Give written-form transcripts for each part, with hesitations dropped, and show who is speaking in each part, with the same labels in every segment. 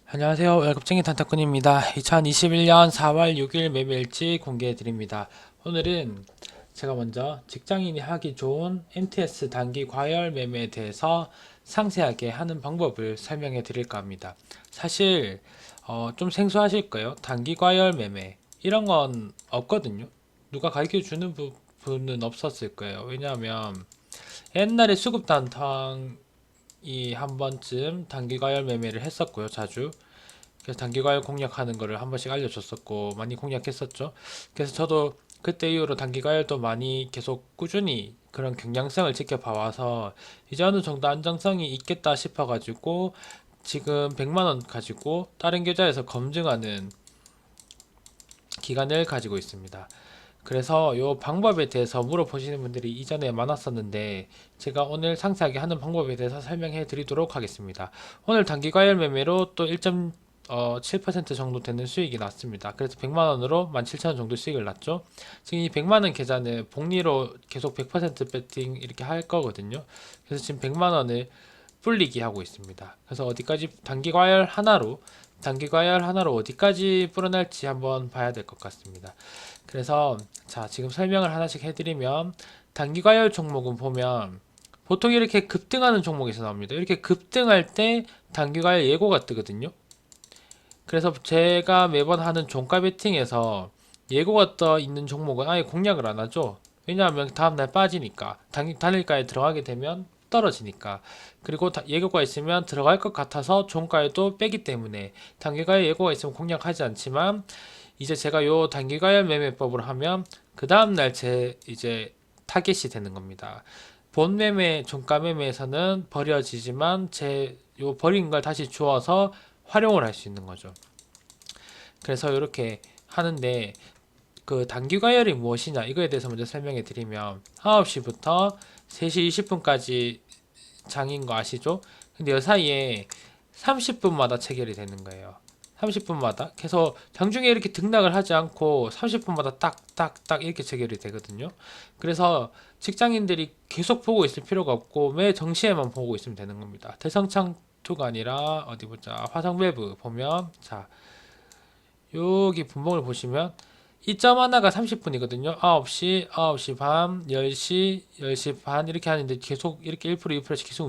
Speaker 1: 안녕하세요. 월급쟁이 단타꾼입니다. 2021년 4월 6일 매매일지 공개해 드립니다. 오늘은 제가 먼저 직장인이 하기 좋은 MTS 단기 과열 매매에 대해서 상세하게 하는 방법을 설명해 드릴까 합니다. 사실 좀 생소하실 거예요. 단기 과열 매매 이런 건 없거든요. 누가 가르쳐 주는 부분은 없었을 거예요. 왜냐하면 옛날에 수급 단탕이 한 번쯤 단기 과열 매매를 했었고요. 자주. 그래서 단기과열 공략하는 거를 한 번씩 알려줬었고 많이 공략했었죠. 그래서 저도 그때 이후로 단기과열도 많이 계속 꾸준히 그런 경량성을 지켜봐와서 이제 어느 정도 안정성이 있겠다 싶어가지고 지금 100만 원 가지고 다른 계좌에서 검증하는 기간을 가지고 있습니다. 그래서 이 방법에 대해서 물어보시는 분들이 이전에 많았었는데 제가 오늘 상세하게 하는 방법에 대해서 설명해 드리도록 하겠습니다. 오늘 단기과열 매매로 또 7% 정도 되는 수익이 났습니다. 그래서 100만원으로 17,000원 정도 수익을 났죠. 지금 이 100만원 계좌는 복리로 계속 100% 배팅 이렇게 할 거거든요. 그래서 지금 100만원을 불리기 하고 있습니다. 그래서 어디까지 단기 과열 하나로 어디까지 불어날지 한번 봐야 될 것 같습니다. 그래서 자, 지금 설명을 하나씩 해드리면 단기 과열 종목은 보면 보통 이렇게 급등하는 종목에서 나옵니다. 이렇게 급등할 때 단기 과열 예고가 뜨거든요. 그래서 제가 매번 하는 종가 베팅에서 예고가 떠 있는 종목은 아예 공략을 안 하죠. 왜냐하면 다음날 빠지니까 단일가에 들어가게 되면 떨어지니까. 그리고 예고가 있으면 들어갈 것 같아서 종가에도 빼기 때문에 단기가에 예고가 있으면 공략하지 않지만 이제 제가 요 단기가열 매매법을 하면 그 다음날 제 이제 타겟이 되는 겁니다. 본 매매, 종가 매매에서는 버려지지만 제 요 버린 걸 다시 주워서 활용을 할 수 있는 거죠. 그래서 이렇게 하는데 그 단기 과열이 무엇이냐 이거에 대해서 먼저 설명해 드리면 9시부터 3시 20분까지 장인 거 아시죠? 근데 이 사이에 30분마다 체결이 되는 거예요. 30분마다 계속 장중에 이렇게 등락을 하지 않고 30분마다 딱딱딱 이렇게 체결이 되거든요. 그래서 직장인들이 계속 보고 있을 필요가 없고 매 정시에만 보고 있으면 되는 겁니다. 대성창투가 아니라 어디 보자. 화성밸브 보면 자 여기 분봉을 보시면 이 점 하나가 30분이거든요. 9시, 9시 반, 10시, 10시 반 이렇게 하는데 계속 이렇게 1% 2%씩 계속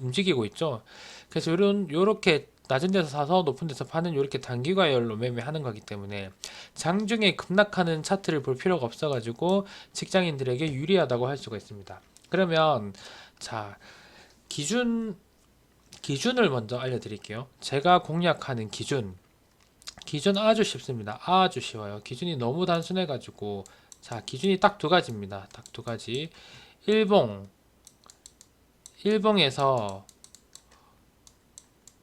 Speaker 1: 움직이고 있죠. 그래서 요렇게 낮은 데서 사서 높은 데서 파는 요렇게 단기과열로 매매하는 거기 때문에 장중에 급락하는 차트를 볼 필요가 없어가지고 직장인들에게 유리하다고 할 수가 있습니다. 그러면 자 기준을 먼저 알려드릴게요. 제가 공략하는 기준 아주 쉽습니다. 아주 쉬워요. 기준이 너무 단순해가지고 자 기준이 딱 두 가지입니다. 딱 두 가지. 일봉에서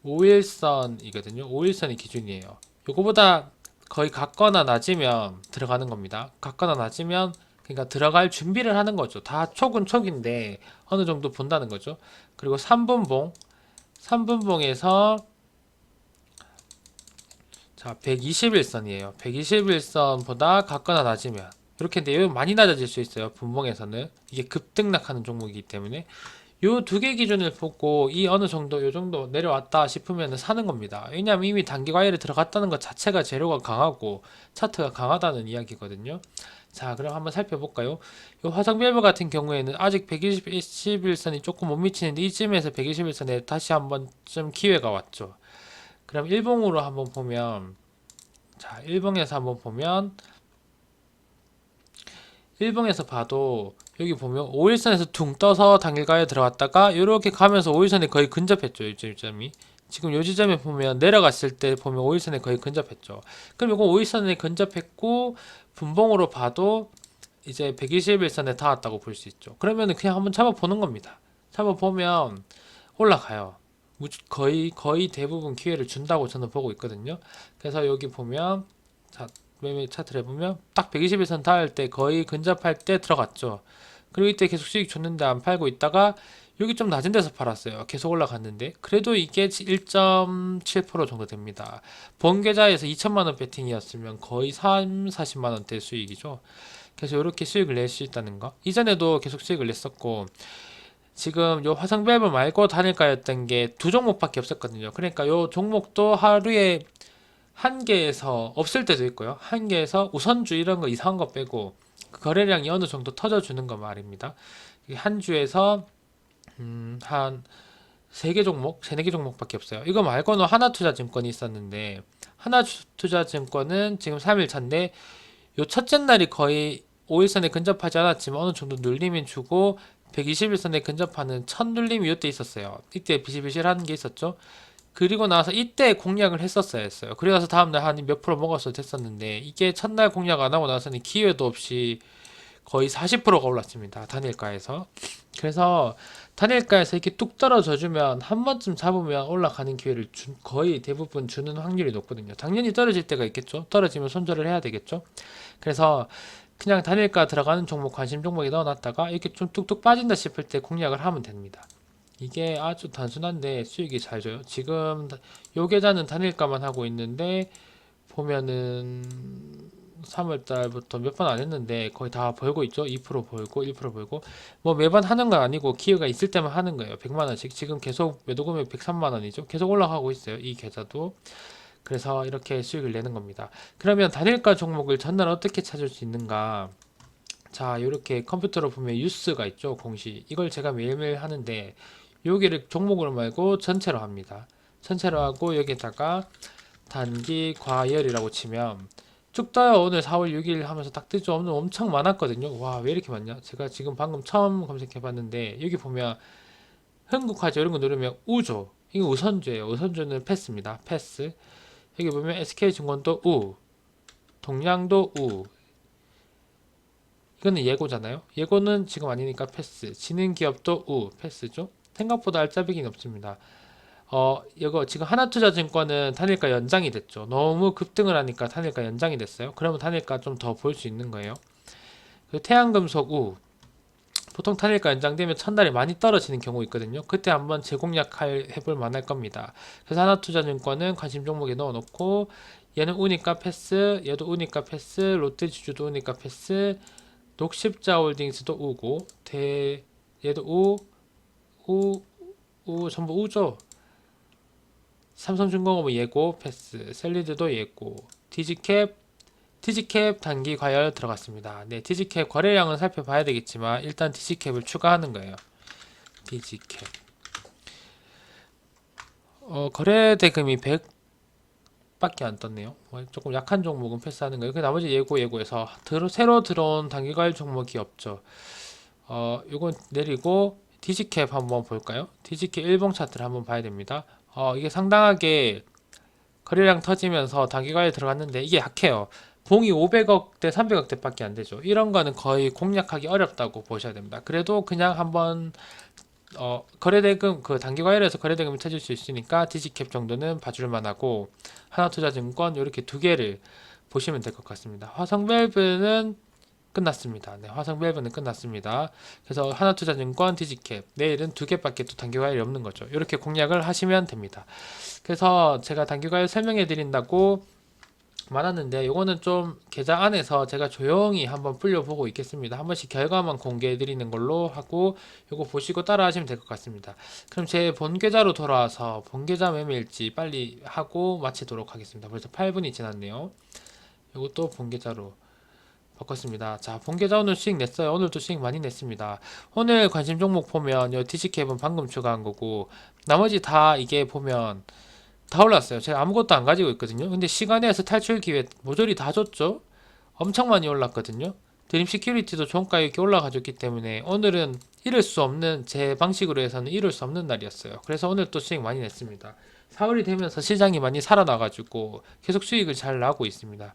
Speaker 1: 5일선이거든요. 5일선이 기준이에요. 요거보다 거의 같거나 낮으면 들어가는 겁니다. 같거나 낮으면 그러니까 들어갈 준비를 하는 거죠. 다 촉은 촉인데 어느 정도 본다는 거죠. 그리고 3분봉에서 자, 121선이에요. 121선보다 같거나 낮으면 이렇게 내용이 많이 낮아질 수 있어요. 분봉에서는 이게 급등락하는 종목이기 때문에 요 두 개 기준을 보고 이 어느 정도 요 정도 내려왔다 싶으면 사는 겁니다. 왜냐하면 이미 단기 과열에 들어갔다는 것 자체가 재료가 강하고 차트가 강하다는 이야기거든요. 자, 그럼 한번 살펴볼까요? 요 화성별브 같은 경우에는 아직 121선이 조금 못 미치는데 이쯤에서 121선에 다시 한번 좀 기회가 왔죠. 그럼 일봉으로 한번 보면 자, 일봉에서 한번 보면 일봉에서 봐도 여기 보면 5일선에서 둥 떠서 단일가에 들어갔다가 이렇게 가면서 5일선에 거의 근접했죠. 일점이 지금 요 지점에 보면 내려갔을 때 보면 5일선에 거의 근접했죠. 그럼 이거 5일선에 근접했고 분봉으로 봐도 이제 121선에 닿았다고 볼 수 있죠. 그러면 그냥 한번 잡아보는 겁니다. 잡아보면 올라가요. 거의 대부분 기회를 준다고 저는 보고 있거든요. 그래서 여기 보면 자, 매매 차트를 해보면 딱 121선 닿을 때 거의 근접할 때 들어갔죠. 그리고 이때 계속 수익 줬는데 안 팔고 있다가 여기 좀 낮은 데서 팔았어요. 계속 올라갔는데 그래도 이게 1.7% 정도 됩니다. 본 계좌에서 2천만 원 배팅이었으면 거의 3, 40만 원대 수익이죠. 그래서 이렇게 수익을 낼 수 있다는 거. 이전에도 계속 수익을 냈었고 지금 요 화성밸브 말고 단일가였던 게 두 종목밖에 없었거든요. 그러니까 요 종목도 하루에 한 개에서 없을 때도 있고요. 한 개에서 우선주 이런 거 이상한 거 빼고 그 거래량이 어느 정도 터져주는 거 말입니다. 한 주에서 한 세 개 종목, 세네 개 종목밖에 없어요. 이거 말고는 하나투자증권이 있었는데 하나투자증권은 지금 3일 차인데 요 첫째 날이 거의 5일선에 근접하지 않았지만 어느 정도 눌림이 주고 121선에 근접하는 첫 눌림이 이때 있었어요. 이때 비실비실한 게 있었죠. 그리고 나서 이때 공략을 했었어야 했어요. 그리고 나서 다음날 한 몇 프로 먹었어도 됐었는데 이게 첫날 공략 안 하고 나서는 기회도 없이 거의 40%가 올랐습니다. 단일가에서. 그래서 단일가에서 이렇게 뚝 떨어져 주면 한 번쯤 잡으면 올라가는 기회를 거의 대부분 주는 확률이 높거든요. 당연히 떨어질 때가 있겠죠. 떨어지면 손절을 해야 되겠죠. 그래서 그냥 단일가 들어가는 종목, 관심 종목에 넣어놨다가 이렇게 좀 뚝뚝 빠진다 싶을 때 공략을 하면 됩니다. 이게 아주 단순한데 수익이 잘 줘요. 지금 요 계좌는 단일가만 하고 있는데 보면은 3월달부터 몇 번 안 했는데 거의 다 벌고 있죠. 2% 벌고 1% 벌고 뭐 매번 하는 건 아니고 기회가 있을 때만 하는 거예요. 100만 원씩 지금 계속 매도 금액 103만 원이죠. 계속 올라가고 있어요. 이 계좌도. 그래서 이렇게 수익을 내는 겁니다. 그러면 단일가 종목을 전날 어떻게 찾을 수 있는가? 자, 이렇게 컴퓨터로 보면 뉴스가 있죠. 공시. 이걸 제가 매일매일 하는데 여기를 종목으로 말고 전체로 합니다. 전체로 하고 여기다가 단기 과열이라고 치면 쭉 떠요. 오늘 4월 6일 하면서 딱 뜨죠. 오늘 엄청 많았거든요. 와, 왜 이렇게 많냐? 제가 지금 방금 처음 검색해 봤는데 여기 보면 흥국화재 이런 거 누르면 우죠. 이거 우선주예요. 우선주는 패스입니다. 패스. 여기 보면 SK증권도 우, 동양도 우. 이거는 예고잖아요. 예고는 지금 아니니까 패스. 지능기업도 우, 패스죠. 생각보다 알짜배기는 없습니다. 이거 지금 하나투자증권은 단일가 연장이 됐죠. 너무 급등을 하니까 단일가 연장이 됐어요. 그러면 단일가 좀 더 볼 수 있는 거예요. 그 태양금속 우 보통 단일가 연장되면 첫날에 많이 떨어지는 경우 있거든요. 그때 한번 재공략 해볼 만할 겁니다. 그래서 하나투자증권은 관심 종목에 넣어놓고 얘는 우니까 패스, 얘도 우니까 패스, 롯데지주도 우니까 패스, 녹십자홀딩스도 우고 얘도 전부 우죠. 삼성중공업은 예고 패스, 셀리드도 예고, 티지캡 단기 과열 들어갔습니다. 네, 티지캡 거래량은 살펴봐야 되겠지만 일단 티지캡을 추가하는 거예요. 티지캡 거래 대금이 100밖에 안 떴네요. 조금 약한 종목은 패스하는 거예요. 그 나머지 예고해서 새로 들어온 단기 과열 종목이 없죠. 요건 내리고 티지캡 한번 볼까요? 티지캡 일봉 차트를 한번 봐야 됩니다. 이게 상당하게 거래량 터지면서 단기과에 들어갔는데 이게 약해요. 봉이 500억대, 300억대 밖에 안 되죠. 이런 거는 거의 공략하기 어렵다고 보셔야 됩니다. 그래도 그냥 한번 거래대금 그 단기과열에서 거래대금이 터질 수 있으니까 디지캡 정도는 봐줄 만하고 하나투자증권 이렇게 두 개를 보시면 될 것 같습니다. 화성밸브는 끝났습니다. 네, 화성밸브는 끝났습니다. 그래서 하나투자증권, 디지캡 내일은 두 개밖에 또 단기과열이 없는 거죠. 이렇게 공략을 하시면 됩니다. 그래서 제가 단기과열 설명해 드린다고 많았는데 요거는 좀 계좌 안에서 제가 조용히 한번 불려보고 있겠습니다. 한 번씩 결과만 공개해 드리는 걸로 하고 요거 보시고 따라 하시면 될 것 같습니다. 그럼 제 본 계좌로 돌아와서 본 계좌 매매일지 빨리 하고 마치도록 하겠습니다. 벌써 8분이 지났네요. 요것도 본 계좌로 바꿨습니다. 자, 본 계좌 오늘 수익 냈어요. 오늘도 수익 많이 냈습니다. 오늘 관심 종목 보면 요 디지캡은 방금 추가한 거고 나머지 다 이게 보면 다 올랐어요. 제가 아무것도 안 가지고 있거든요. 근데 시간에서 탈출 기회 모조리 다 줬죠. 엄청 많이 올랐거든요. 드림 시큐리티도 종가에 이렇게 올라가줬기 때문에 오늘은 잃을 수 없는 제 방식으로 해서는 잃을 수 없는 날이었어요. 그래서 오늘 또 수익 많이 냈습니다. 4월이 되면서 시장이 많이 살아나가지고 계속 수익을 잘 나고 있습니다.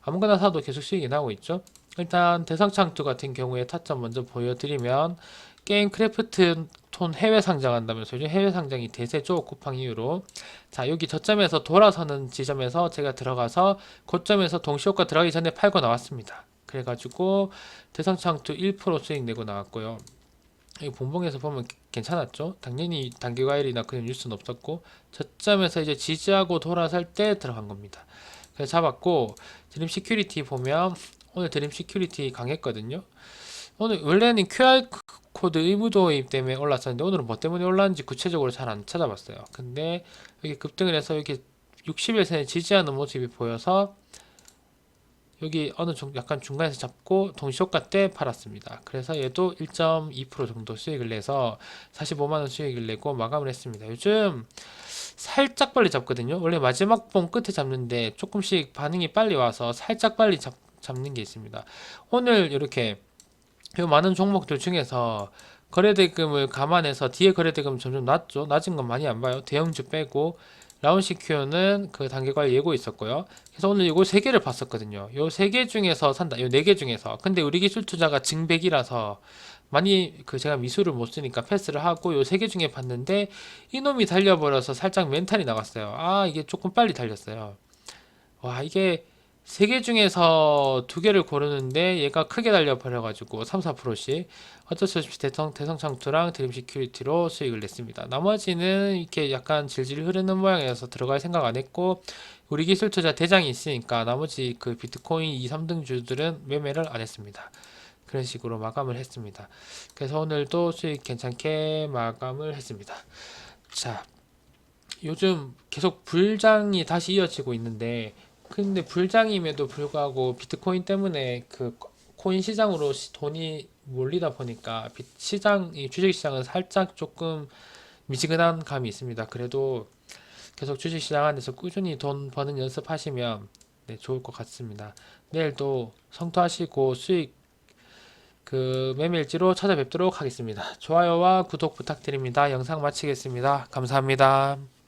Speaker 1: 아무거나 사도 계속 수익이 나고 있죠. 일단 대성창투 같은 경우에 타점 먼저 보여드리면 게임 크래프트 톤 해외 상장한다면서 요즘 해외 상장이 대세죠. 쿠팡 이후로. 자, 여기 저점에서 돌아서는 지점에서 제가 들어가서 고점에서 동시효과 들어가기 전에 팔고 나왔습니다. 그래가지고 대성창투 1% 수익 내고 나왔고요. 이 본봉에서 보면 괜찮았죠. 당연히 단기과열이나 그런 뉴스는 없었고 저점에서 이제 지지하고 돌아설 때 들어간 겁니다. 그래서 잡았고 드림 시큐리티 보면 오늘 드림 시큐리티 강했거든요. 오늘 원래는 QR 코드 의무 도입 때문에 올랐었는데 오늘은 뭐 때문에 올랐는지 구체적으로 잘 안 찾아봤어요. 근데 여기 급등을 해서 이렇게 60일선에 지지하는 모습이 보여서 여기 어느 정도 약간 중간에서 잡고 동시효과 때 팔았습니다. 그래서 얘도 1.2% 정도 수익을 내서 45만원 수익을 내고 마감을 했습니다. 요즘 살짝 빨리 잡거든요. 원래 마지막 봉 끝에 잡는데 조금씩 반응이 빨리 와서 살짝 빨리 잡는 게 있습니다. 오늘 이렇게 이 많은 종목들 중에서 거래대금을 감안해서 뒤에 거래대금 점점 낮죠. 낮은 건 많이 안 봐요. 대형주 빼고 라운시큐는 그 단계관리 예고 있었고요. 그래서 오늘 이거 세 개를 봤었거든요. 요 세 개 중에서 산다. 요 네 개 중에서. 근데 우리 기술 투자가 증백이라서 많이 그 제가 미수를 못 쓰니까 패스를 하고 요 세 개 중에 봤는데 이놈이 달려버려서 살짝 멘탈이 나갔어요. 아, 이게 조금 빨리 달렸어요. 와, 이게 세 개 중에서 두 개를 고르는데 얘가 크게 달려버려가지고 3, 4%씩 어쩔 수 없이 대성창투랑 드림시큐리티로 수익을 냈습니다. 나머지는 이렇게 약간 질질 흐르는 모양이어서 들어갈 생각 안 했고 우리 기술 투자 대장이 있으니까 나머지 그 비트코인 2, 3등주들은 매매를 안 했습니다. 그런 식으로 마감을 했습니다. 그래서 오늘도 수익 괜찮게 마감을 했습니다. 자, 요즘 계속 불장이 다시 이어지고 있는데 근데 불장임에도 불구하고 비트코인 때문에 그 코인 시장으로 돈이 몰리다 보니까 시장이 주식 시장은 살짝 조금 미지근한 감이 있습니다. 그래도 계속 주식 시장 안에서 꾸준히 돈 버는 연습하시면 네, 좋을 것 같습니다. 내일도 성투하시고 수익 그 매매일지로 찾아뵙도록 하겠습니다. 좋아요와 구독 부탁드립니다. 영상 마치겠습니다. 감사합니다.